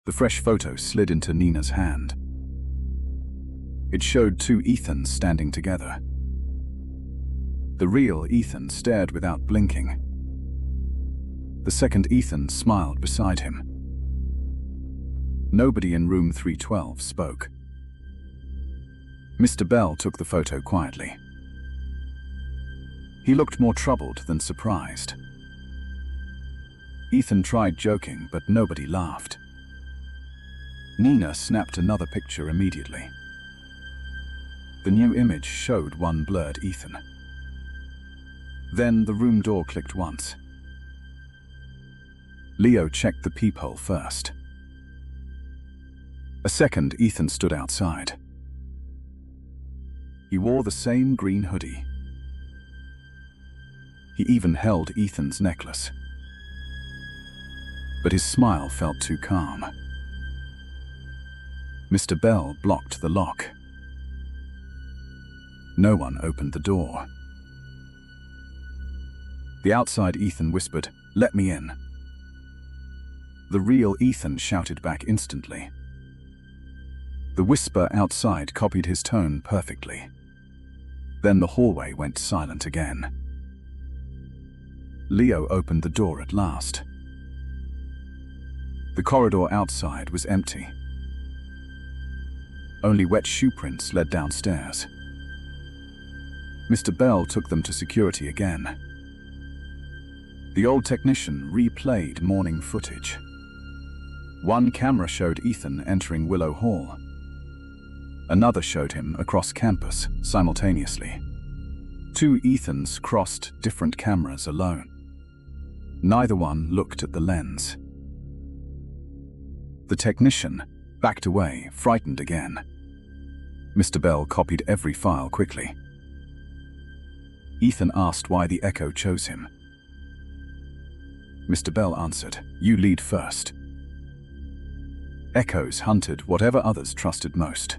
The fresh photo slid into Nina's hand. It showed two Ethans standing together. The real Ethan stared without blinking. The second Ethan smiled beside him. Nobody in room 312 spoke. Mr. Bell took the photo quietly. He looked more troubled than surprised. Ethan tried joking, but nobody laughed. Nina snapped another picture immediately. The new image showed one blurred Ethan. Then the room door clicked once. Leo checked the peephole first. A second Ethan stood outside. He wore the same green hoodie. He even held Ethan's necklace. But his smile felt too calm. Mr. Bell blocked the lock. No one opened the door. The outside Ethan whispered, "Let me in." The real Ethan shouted back instantly. The whisper outside copied his tone perfectly. Then the hallway went silent again. Leo opened the door at last. The corridor outside was empty. Only wet shoe prints led downstairs. Mr. Bell took them to security again. The old technician replayed morning footage. One camera showed Ethan entering Willow Hall. Another showed him across campus simultaneously. Two Ethans crossed different cameras alone. Neither one looked at the lens. The technician backed away, frightened again. Mr. Bell copied every file quickly. Ethan asked why the Echo chose him. Mr. Bell answered, "You lead first." Echoes hunted whatever others trusted most.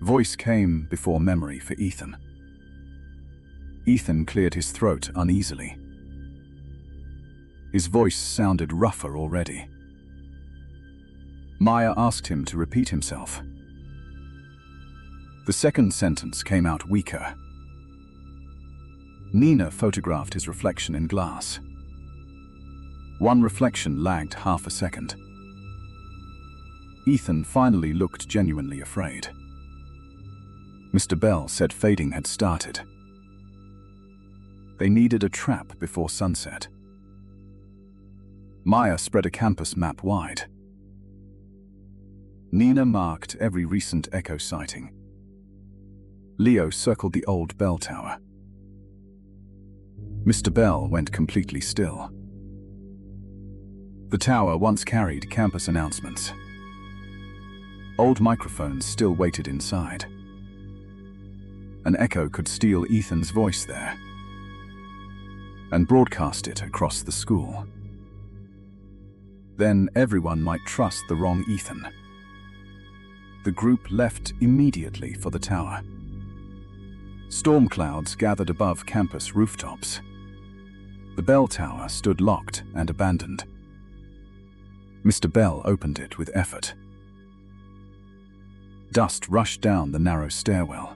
Voice came before memory for Ethan. Ethan cleared his throat uneasily. His voice sounded rougher already. Maya asked him to repeat himself. The second sentence came out weaker. Nina photographed his reflection in glass. One reflection lagged half a second. Ethan finally looked genuinely afraid. Mr. Bell said fading had started. They needed a trap before sunset. Maya spread a campus map wide. Nina marked every recent Echo sighting. Leo circled the old bell tower. Mr. Bell went completely still. The tower once carried campus announcements. Old microphones still waited inside. An Echo could steal Ethan's voice there and broadcast it across the school. Then everyone might trust the wrong Ethan. The group left immediately for the tower. Storm clouds gathered above campus rooftops. The bell tower stood locked and abandoned. Mr. Bell opened it with effort. Dust rushed down the narrow stairwell.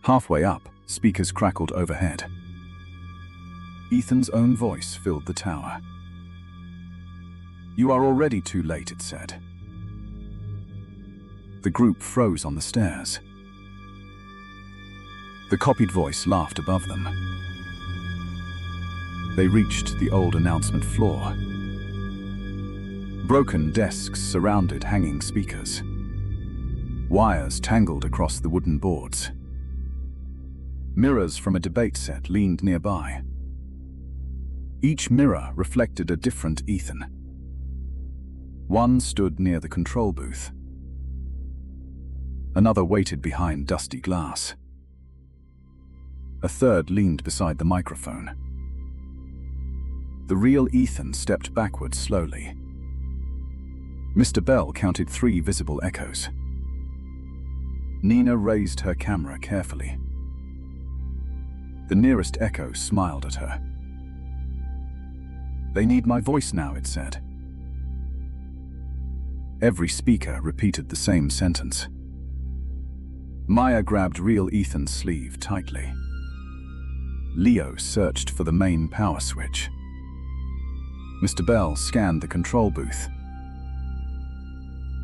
Halfway up, speakers crackled overhead. Ethan's own voice filled the tower. "You are already too late," it said. The group froze on the stairs. The copied voice laughed above them. They reached the old announcement floor. Broken desks surrounded hanging speakers. Wires tangled across the wooden boards. Mirrors from a debate set leaned nearby. Each mirror reflected a different Ethan. One stood near the control booth. Another waited behind dusty glass. A third leaned beside the microphone. The real Ethan stepped backward slowly. Mr. Bell counted 3 visible echoes. Nina raised her camera carefully. The nearest echo smiled at her. "They need my voice now," it said. Every speaker repeated the same sentence. Maya grabbed real Ethan's sleeve tightly. Leo searched for the main power switch. Mr. Bell scanned the control booth.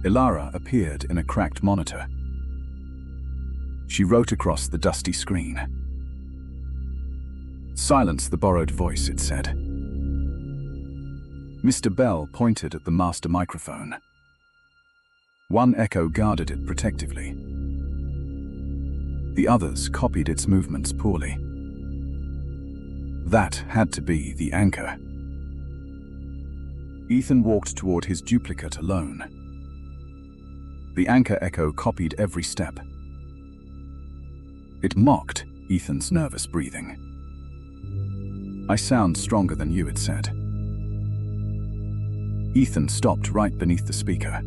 Ilara appeared in a cracked monitor. She wrote across the dusty screen. "Silence the borrowed voice," it said. Mr. Bell pointed at the master microphone. One echo guarded it protectively. The others copied its movements poorly. That had to be the anchor. Ethan walked toward his duplicate alone. The anchor echo copied every step. It mocked Ethan's nervous breathing. "I sound stronger than you," it said. Ethan stopped right beneath the speaker.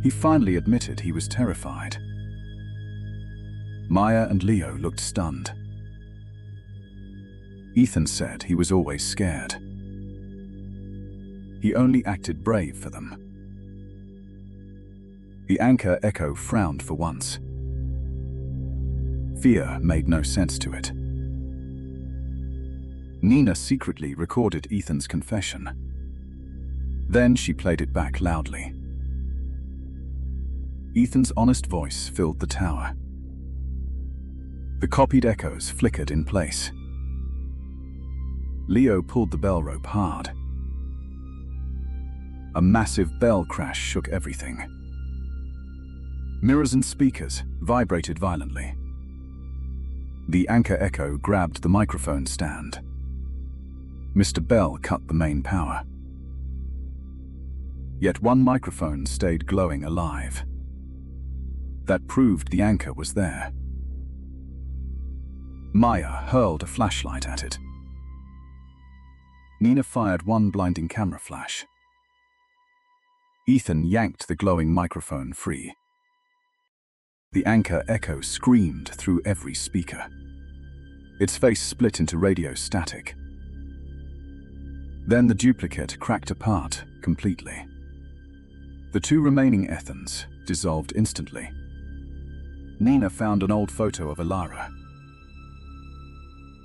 He finally admitted he was terrified. Maya and Leo looked stunned. Ethan said he was always scared. He only acted brave for them. The anchor echo frowned for once. Fear made no sense to it. Nina secretly recorded Ethan's confession. Then she played it back loudly. Ethan's honest voice filled the tower. The copied echoes flickered in place. Leo pulled the bell rope hard. A massive bell crash shook everything. Mirrors and speakers vibrated violently. The anchor echo grabbed the microphone stand. Mr. Bell cut the main power. Yet one microphone stayed glowing alive. That proved the anchor was there. Maya hurled a flashlight at it. Nina fired one blinding camera flash. Ethan yanked the glowing microphone free. The anchor echo screamed through every speaker. Its face split into radio static. Then the duplicate cracked apart completely. The two remaining Ethans dissolved instantly. Nina found an old photo of Ilara.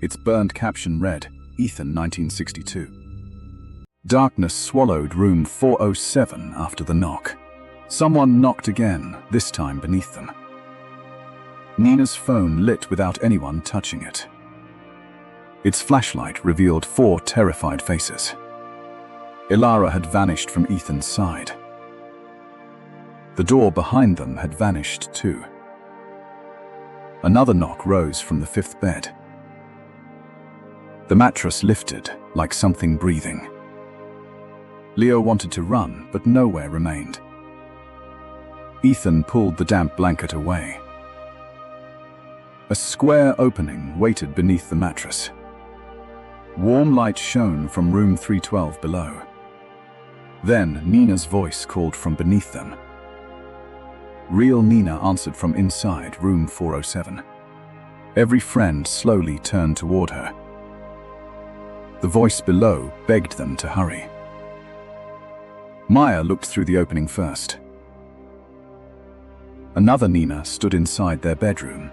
Its burned caption read, "Ethan 1962. Darkness swallowed room 407 after the knock. Someone knocked again, this time beneath them." Nina's phone lit without anyone touching it. Its flashlight revealed 4 terrified faces. Ilara had vanished from Ethan's side. The door behind them had vanished too. Another knock rose from the 5th bed. The mattress lifted like something breathing. Leo wanted to run, but nowhere remained. Ethan pulled the damp blanket away. A square opening waited beneath the mattress. Warm light shone from room 312 below. Then Nina's voice called from beneath them. Real Nina answered from inside room 407. Every friend slowly turned toward her. The voice below begged them to hurry. Maya looked through the opening first. Another Nina stood inside their bedroom.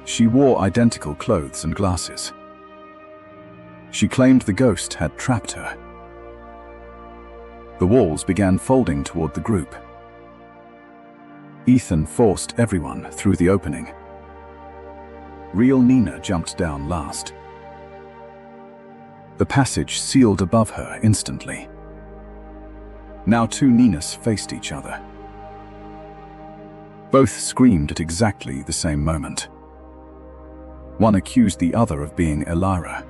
She wore identical clothes and glasses. She claimed the ghost had trapped her. The walls began folding toward the group. Ethan forced everyone through the opening. Real Nina jumped down last. The passage sealed above her instantly. Now 2 Ninas faced each other. Both screamed at exactly the same moment. One accused the other of being Ilara.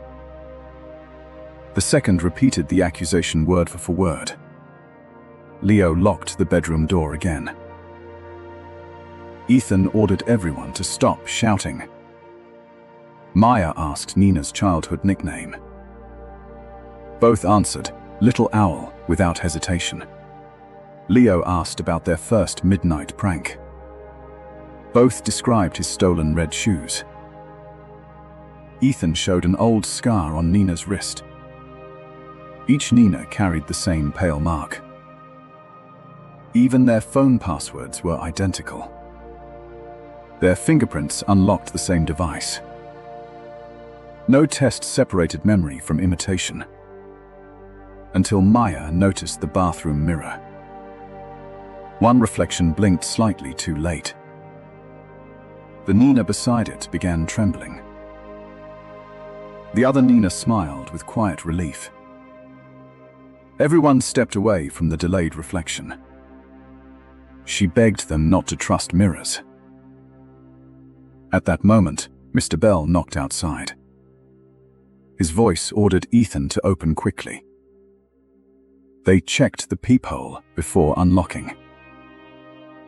The second repeated the accusation word for word. Leo locked the bedroom door again. Ethan ordered everyone to stop shouting. Maya asked Nina's childhood nickname. Both answered, "Little Owl," without hesitation. Leo asked about their first midnight prank. Both described his stolen red shoes. Ethan showed an old scar on Nina's wrist. Each Nina carried the same pale mark. Even their phone passwords were identical. Their fingerprints unlocked the same device. No test separated memory from imitation. Until Maya noticed the bathroom mirror. One reflection blinked slightly too late. The Nina beside it began trembling. The other Nina smiled with quiet relief. Everyone stepped away from the delayed reflection. She begged them not to trust mirrors. At that moment, Mr. Bell knocked outside. His voice ordered Ethan to open quickly. They checked the peephole before unlocking.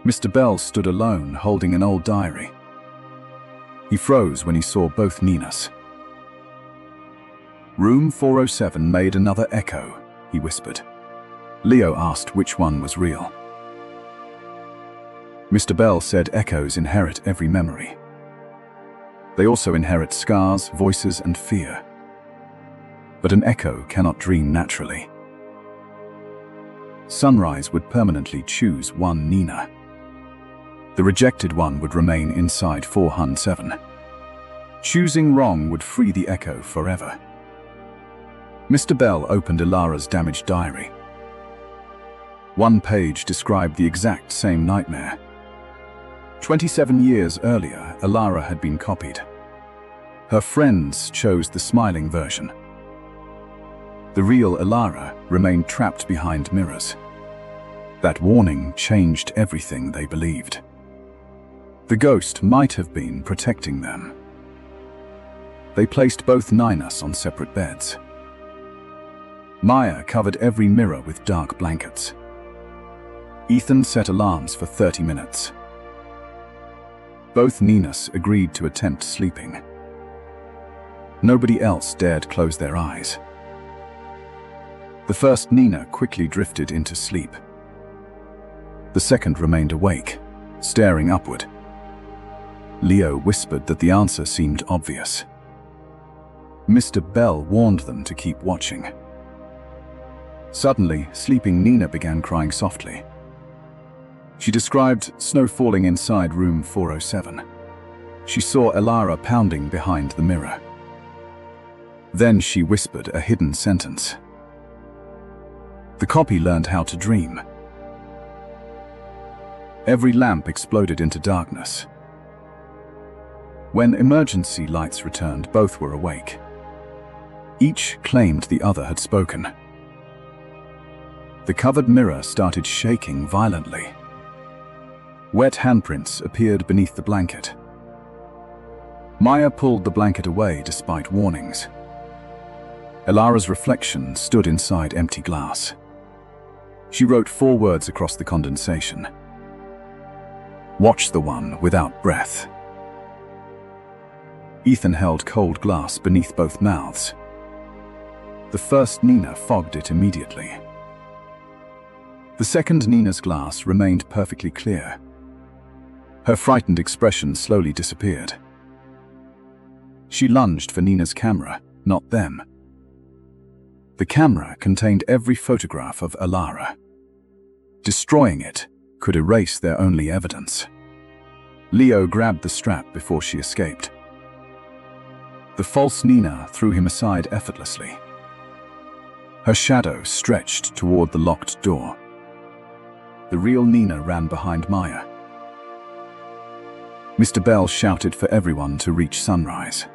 Mr. Bell stood alone, holding an old diary. He froze when he saw both Ninas. "Room 407 made another echo," he whispered. Leo asked which one was real. Mr. Bell said echoes inherit every memory. They also inherit scars, voices, and fear. But an echo cannot dream naturally. Sunrise would permanently choose one Nina. The rejected one would remain inside 407. Choosing wrong would free the echo forever. Mr. Bell opened Ilara's damaged diary. One page described the exact same nightmare. 27 years earlier, Ilara had been copied. Her friends chose the smiling version. The real Ilara remained trapped behind mirrors. That warning changed everything they believed. The ghost might have been protecting them. They placed both Ninas on separate beds. Maya covered every mirror with dark blankets. Ethan set alarms for 30 minutes. Both Ninas agreed to attempt sleeping. Nobody else dared close their eyes. The first Nina quickly drifted into sleep. The second remained awake, staring upward. Leo whispered that the answer seemed obvious. Mr. Bell warned them to keep watching. Suddenly, sleeping Nina began crying softly. She described snow falling inside room 407. She saw Ilara pounding behind the mirror. Then she whispered a hidden sentence. The copy learned how to dream. Every lamp exploded into darkness. When emergency lights returned, both were awake. Each claimed the other had spoken. The covered mirror started shaking violently. Wet handprints appeared beneath the blanket. Maya pulled the blanket away despite warnings. Ilara's reflection stood inside empty glass. She wrote 4 words across the condensation. "Watch the one without breath." Ethan held cold glass beneath both mouths. The first Nina fogged it immediately. The second Nina's glass remained perfectly clear. Her frightened expression slowly disappeared. She lunged for Nina's camera, not them. The camera contained every photograph of Ilara. Destroying it could erase their only evidence. Leo grabbed the strap before she escaped. The false Nina threw him aside effortlessly. Her shadow stretched toward the locked door. The real Nina ran behind Maya. Mr. Bell shouted for everyone to reach sunrise.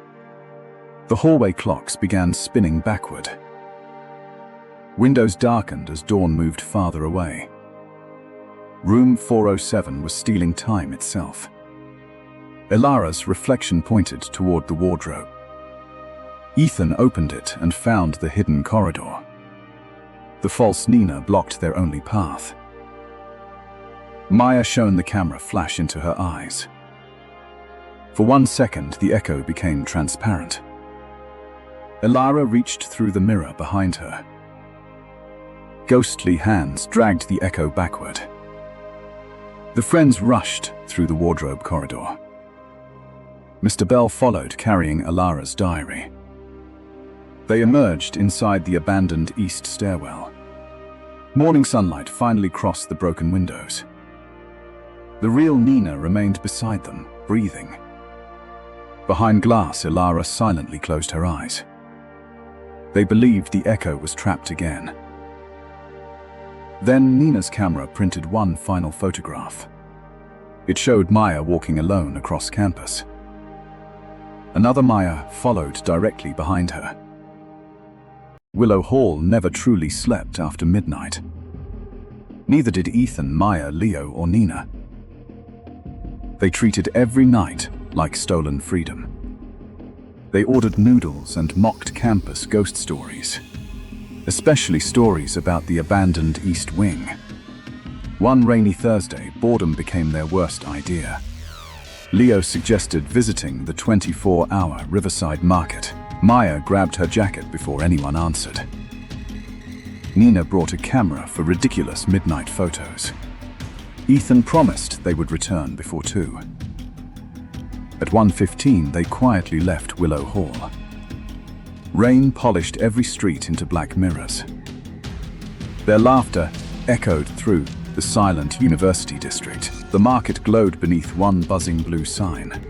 The hallway clocks began spinning backward. Windows darkened as dawn moved farther away. Room 407 was stealing time itself. Ilara's reflection pointed toward the wardrobe. Ethan opened it and found the hidden corridor. The false Nina blocked their only path. Maya shone the camera flash into her eyes. For 1 second, the echo became transparent. Ilara reached through the mirror behind her. Ghostly hands dragged the echo backward. The friends rushed through the wardrobe corridor. Mr. Bell followed, carrying Ilara's diary. They emerged inside the abandoned east stairwell. Morning sunlight finally crossed the broken windows. The real Nina remained beside them, breathing. Behind glass, Ilara silently closed her eyes. They believed the echo was trapped again. Then Nina's camera printed one final photograph. It showed Maya walking alone across campus. Another Maya followed directly behind her. Willow Hall never truly slept after midnight. Neither did Ethan, Maya, Leo, or Nina. They treated every night like stolen freedom. They ordered noodles and mocked campus ghost stories, especially stories about the abandoned East Wing. One rainy Thursday, boredom became their worst idea. Leo suggested visiting the 24-hour Riverside Market. Maya grabbed her jacket before anyone answered. Nina brought a camera for ridiculous midnight photos. Ethan promised they would return before 2. At 1:15, they quietly left Willow Hall. Rain polished every street into black mirrors. Their laughter echoed through the silent university district. The market glowed beneath one buzzing blue sign.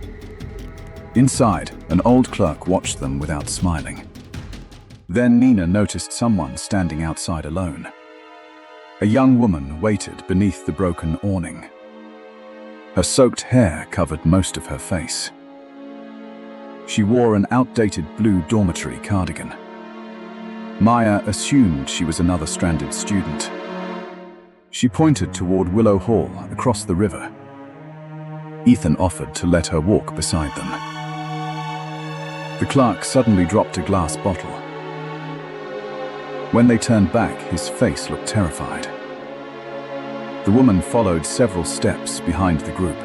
Inside, an old clerk watched them without smiling. Then Nina noticed someone standing outside alone. A young woman waited beneath the broken awning. Her soaked hair covered most of her face. She wore an outdated blue dormitory cardigan. Maya assumed she was another stranded student. She pointed toward Willow Hall across the river. Ethan offered to let her walk beside them. The clerk suddenly dropped a glass bottle. When they turned back, his face looked terrified. The woman followed several steps behind the group.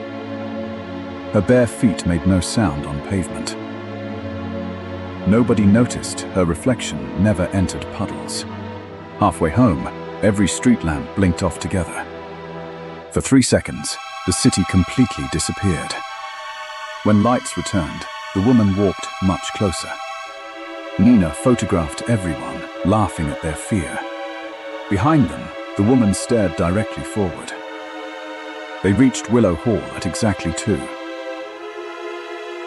Her bare feet made no sound on pavement. Nobody noticed her reflection never entered puddles. Halfway home, every street lamp blinked off together. For 3 seconds, the city completely disappeared. When lights returned, the woman walked much closer. Nina photographed everyone, laughing at their fear. Behind them, the woman stared directly forward. They reached Willow Hall at exactly 2.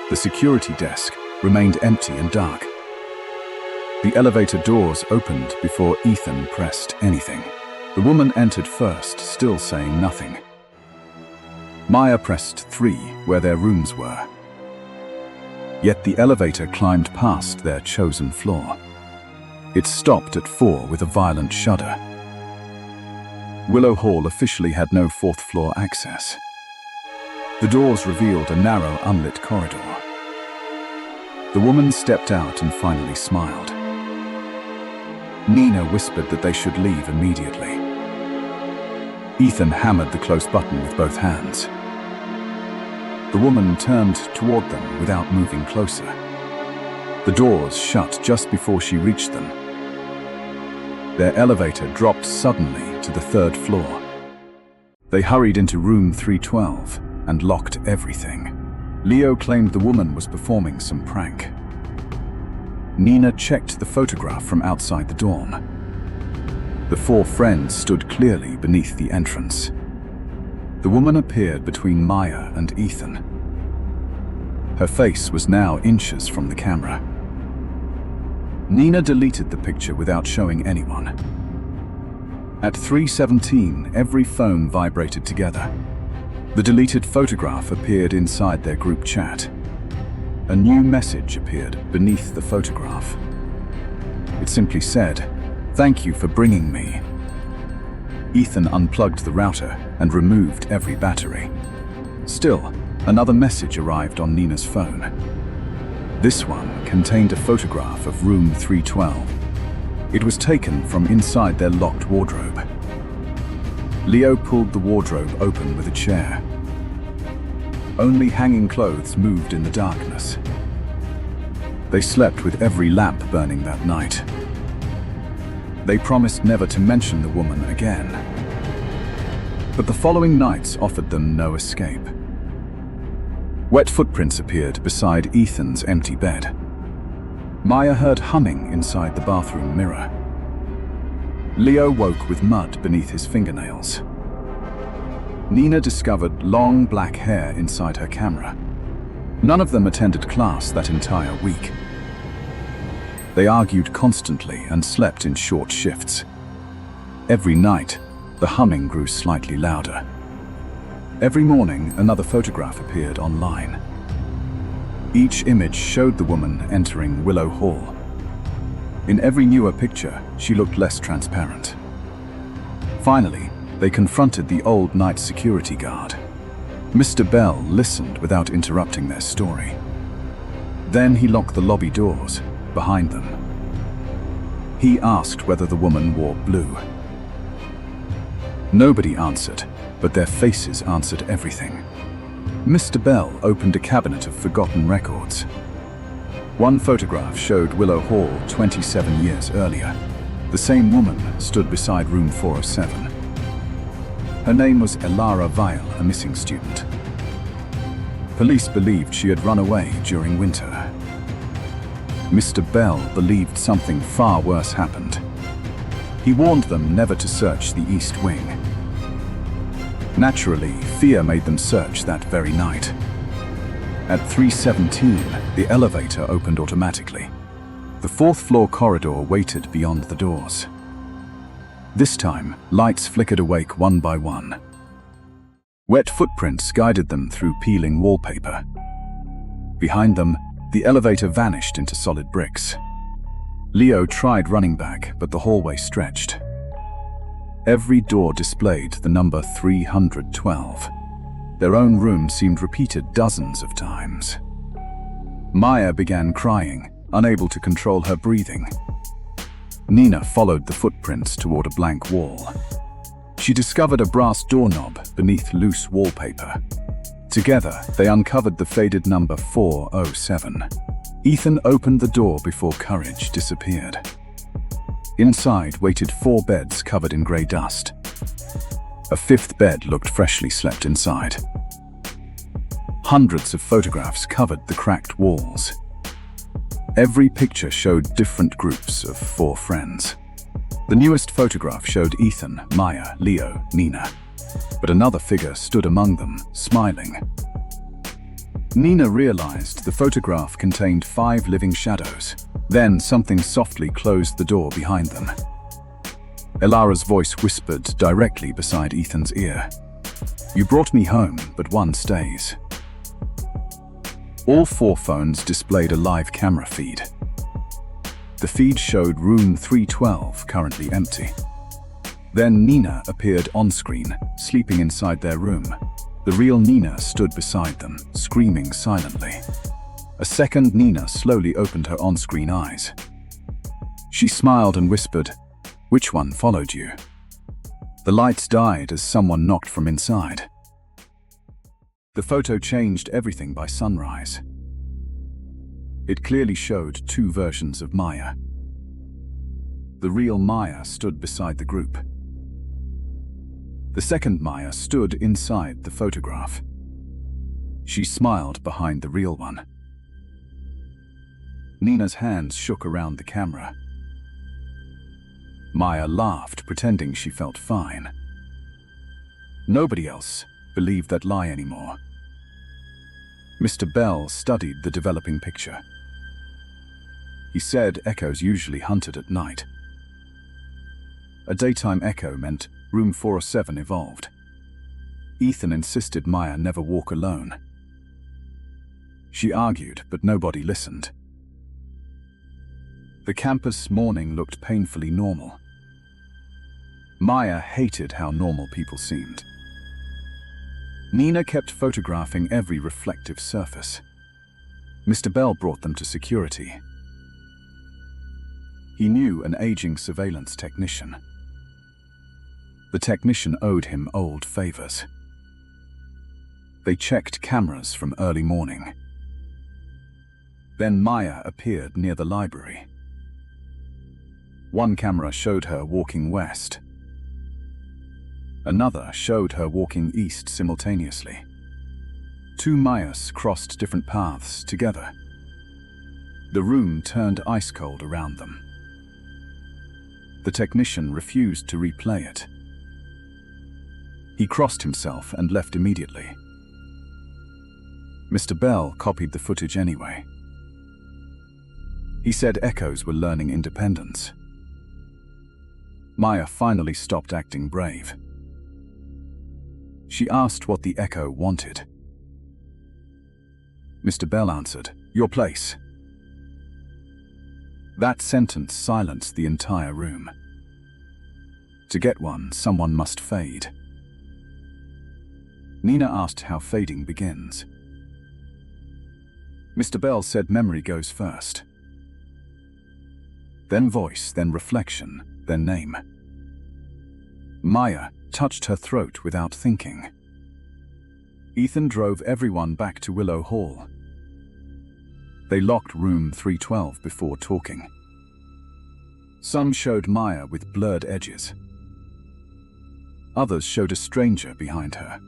The security desk remained empty and dark. The elevator doors opened before Ethan pressed anything. The woman entered first, still saying nothing. Maya pressed 3 where their rooms were. Yet the elevator climbed past their chosen floor. It stopped at 4 with a violent shudder. Willow Hall officially had no 4th floor access. The doors revealed a narrow, unlit corridor. The woman stepped out and finally smiled. Nina whispered that they should leave immediately. Ethan hammered the close button with both hands. The woman turned toward them without moving closer. The doors shut just before she reached them. Their elevator dropped suddenly to the 3rd floor. They hurried into room 312 and locked everything. Leo claimed the woman was performing some prank. Nina checked the photograph from outside the dorm. The 4 friends stood clearly beneath the entrance. The woman appeared between Maya and Ethan. Her face was now inches from the camera. Nina deleted the picture without showing anyone. At 3:17, every phone vibrated together. The deleted photograph appeared inside their group chat. A new message appeared beneath the photograph. It simply said, "Thank you for bringing me." Ethan unplugged the router and removed every battery. Still, another message arrived on Nina's phone. This one contained a photograph of room 312. It was taken from inside their locked wardrobe. Leo pulled the wardrobe open with a chair. Only hanging clothes moved in the darkness. They slept with every lamp burning that night. They promised never to mention the woman again. But the following nights offered them no escape. Wet footprints appeared beside Ethan's empty bed. Maya heard humming inside the bathroom mirror. Leo woke with mud beneath his fingernails. Nina discovered long black hair inside her camera. None of them attended class that entire week. They argued constantly and slept in short shifts. Every night, the humming grew slightly louder. Every morning, another photograph appeared online. Each image showed the woman entering Willow Hall. In every newer picture, she looked less transparent. Finally, they confronted the old night security guard. Mr. Bell listened without interrupting their story. Then he locked the lobby doors behind them. He asked whether the woman wore blue. Nobody answered, but their faces answered everything. Mr. Bell opened a cabinet of forgotten records. One photograph showed Willow Hall 27 years earlier. The same woman stood beside room 407. Her name was Elara Weil, a missing student. Police believed she had run away during winter. Mr. Bell believed something far worse happened. He warned them never to search the East Wing. Naturally, fear made them search that very night. At 3:17, the elevator opened automatically. The fourth-floor corridor waited beyond the doors. This time, lights flickered awake one by one. Wet footprints guided them through peeling wallpaper. Behind them, the elevator vanished into solid bricks. Leo tried running back, but the hallway stretched. Every door displayed the number 312. Their own room seemed repeated dozens of times. Maya began crying, unable to control her breathing. Nina followed the footprints toward a blank wall. She discovered a brass doorknob beneath loose wallpaper. Together, they uncovered the faded number 407. Ethan opened the door before courage disappeared. Inside waited 4 beds covered in grey dust. A 5th bed looked freshly slept inside. Hundreds of photographs covered the cracked walls. Every picture showed different groups of 4 friends. The newest photograph showed Ethan, Maya, Leo, Nina. But another figure stood among them, smiling. Nina realized the photograph contained 5 living shadows. Then something softly closed the door behind them. Elara's voice whispered directly beside Ethan's ear. "You brought me home, but one stays." All 4 phones displayed a live camera feed. The feed showed room 312 currently empty. Then Nina appeared on-screen, sleeping inside their room. The real Nina stood beside them, screaming silently. A second Nina slowly opened her on-screen eyes. She smiled and whispered, "Which one followed you?" The lights died as someone knocked from inside. The photo changed everything by sunrise. It clearly showed 2 versions of Maya. The real Maya stood beside the group. The second Maya stood inside the photograph. She smiled behind the real one. Nina's hands shook around the camera. Maya laughed, pretending she felt fine. Nobody else believed that lie anymore. Mr. Bell studied the developing picture. He said echoes usually hunted at night. A daytime echo meant room 407 evolved. Ethan insisted Maya never walk alone. She argued, but nobody listened. The campus morning looked painfully normal. Maya hated how normal people seemed. Nina kept photographing every reflective surface. Mr. Bell brought them to security. He knew an aging surveillance technician. The technician owed him old favors. They checked cameras from early morning. Then Maya appeared near the library. One camera showed her walking west. Another showed her walking east simultaneously. 2 Mayas crossed different paths together. The room turned ice cold around them. The technician refused to replay it. He crossed himself and left immediately. Mr. Bell copied the footage anyway. He said echoes were learning independence. Maya finally stopped acting brave. She asked what the echo wanted. Mr. Bell answered, "Your place." That sentence silenced the entire room. To get one, someone must fade. Nina asked how fading begins. Mr. Bell said memory goes first. Then voice, then reflection, then name. Maya touched her throat without thinking. Ethan drove everyone back to Willow Hall. They locked room 312 before talking. Some showed Maya with blurred edges. Others showed a stranger behind her.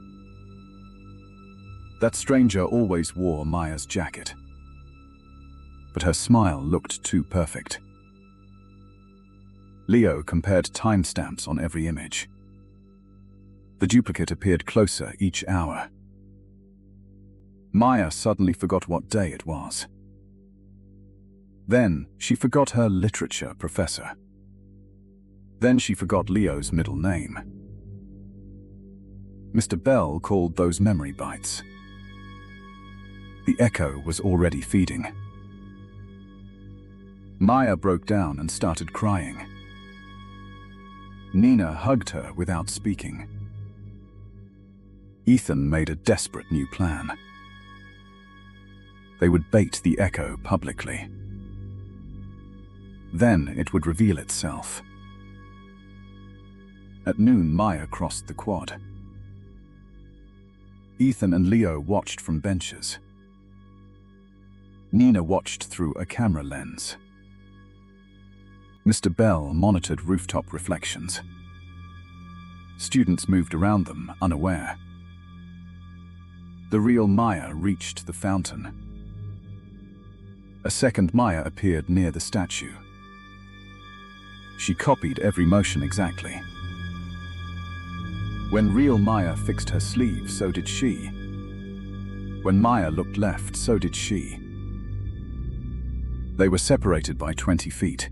That stranger always wore Maya's jacket. But her smile looked too perfect. Leo compared timestamps on every image. The duplicate appeared closer each hour. Maya suddenly forgot what day it was. Then she forgot her literature professor. Then she forgot Leo's middle name. Mr. Bell called those memory bites. The echo was already feeding. Maya broke down and started crying. Nina hugged her without speaking. Ethan made a desperate new plan. They would bait the echo publicly. Then it would reveal itself. At noon, Maya crossed the quad. Ethan and Leo watched from benches. Nina watched through a camera lens. Mr. Bell monitored rooftop reflections. Students moved around them, unaware. The real Maya reached the fountain. A second Maya appeared near the statue. She copied every motion exactly. When real Maya fixed her sleeve, so did she. When Maya looked left, so did she. They were separated by 20 feet.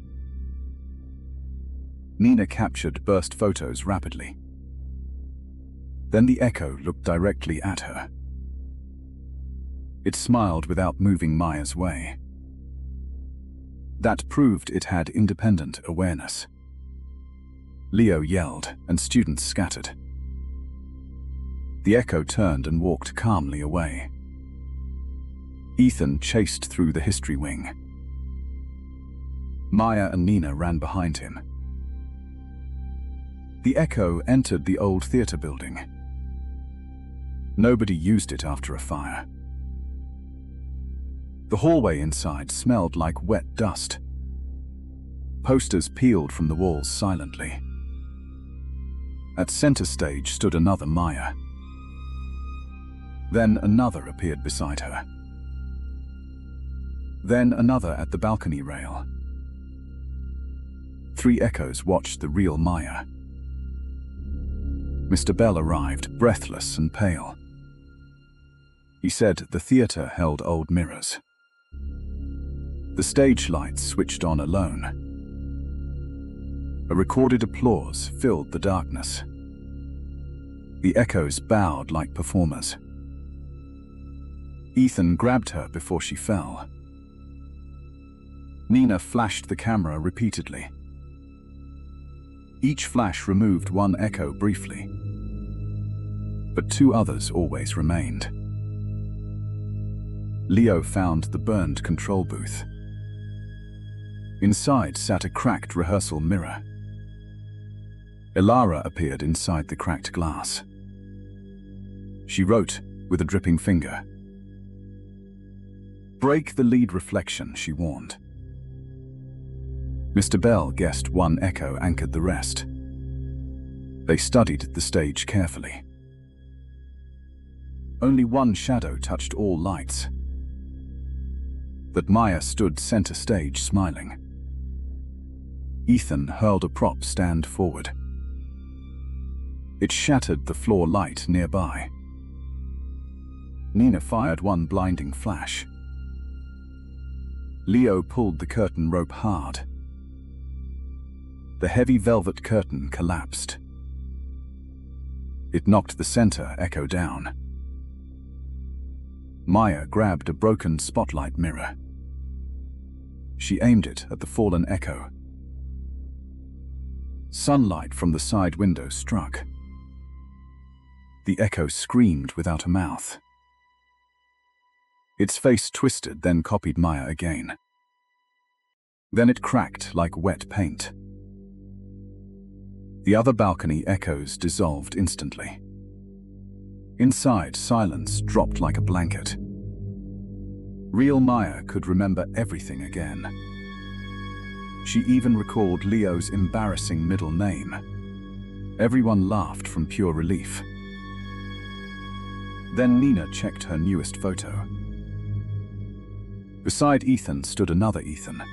Nina captured burst photos rapidly. Then the echo looked directly at her. It smiled without moving Maya's way. That proved it had independent awareness. Leo yelled, and students scattered. The echo turned and walked calmly away. Ethan chased through the history wing. Maya and Nina ran behind him. The echo entered the old theater building. Nobody used it after a fire. The hallway inside smelled like wet dust. Posters peeled from the walls silently. At center stage stood another Maya. Then another appeared beside her. Then another at the balcony rail. 3 echoes watched the real Maya. Mr. Bell arrived, breathless and pale. He said the theater held old mirrors. The stage lights switched on alone. A recorded applause filled the darkness. The echoes bowed like performers. Ethan grabbed her before she fell. Nina flashed the camera repeatedly. Each flash removed one echo briefly, but 2 others always remained. Leo found the burned control booth. Inside sat a cracked rehearsal mirror. Elara appeared inside the cracked glass. She wrote with a dripping finger. "Break the lead reflection," she warned. Mr. Bell guessed one echo anchored the rest. They studied the stage carefully. Only one shadow touched all lights. that Maya stood center stage smiling. Ethan hurled a prop stand forward. It shattered the floor light nearby. Nina fired one blinding flash. Leo pulled the curtain rope hard. The heavy velvet curtain collapsed. It knocked the center echo down. Maya grabbed a broken spotlight mirror. She aimed it at the fallen echo. Sunlight from the side window struck. The echo screamed without a mouth. Its face twisted, then copied Maya again. Then it cracked like wet paint. The other balcony echoes dissolved instantly. Inside, silence dropped like a blanket. Real Maya could remember everything again. She even recalled Leo's embarrassing middle name. Everyone laughed from pure relief. Then Nina checked her newest photo. Beside Ethan stood another Ethan.